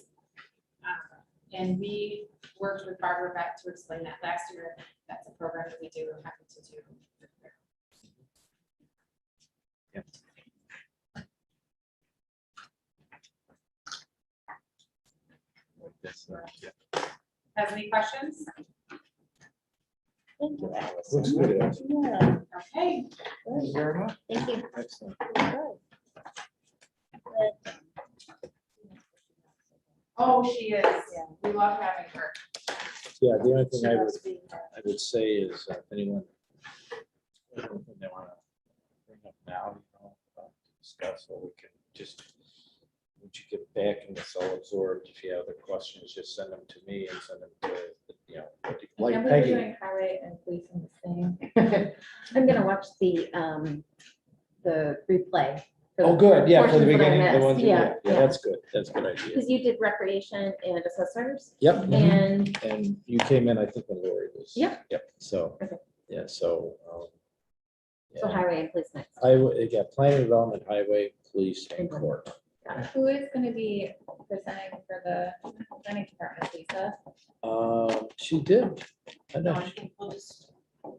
And we worked with Barbara Beck to explain that last year. That's a program that we do, we're happy to do. Has any questions? Thank you, Allison. Looks good. Allison. Yeah. Okay. Thank you very much. Thank you. Excellent. Oh, she is. Yeah. We love having her. Yeah, the only thing She I loves being here. would say is if anyone anything they want to bring up now, discuss, or we can just, once you get back and it's all absorbed, if you have other questions, just send them to me and send them to, like And we were Peggy. doing highway and police in the same. I'm gonna watch the replay. for the Oh, good, yeah, for the portions that I beginning, the missed. ones, Yeah, yeah, that's good, that's a good idea. Because you did recreation and assessors, Yep, and and you came in, I think, when Lori was. Yep. Yep, so, Okay. yeah, so. so yeah. highway and police next. Highway, yeah, planning development, highway, police, and Mhm. court. Who is going to be presenting for the planning department, Lisa? She did. I No, know. I think we'll just. Yeah,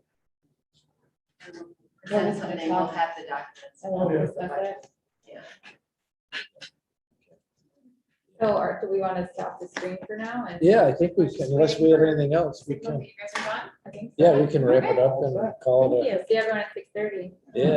Present something, we'll have the documents. And we'll discuss it. Yeah. So, or do we want to stop the screen for now? And Yeah, I think we can, unless we have anything else, we Signal can, that you guys are done? I think so. yeah, we can wrap it Okay. up and call it a. Thank you. See everyone at 6:30. Yeah.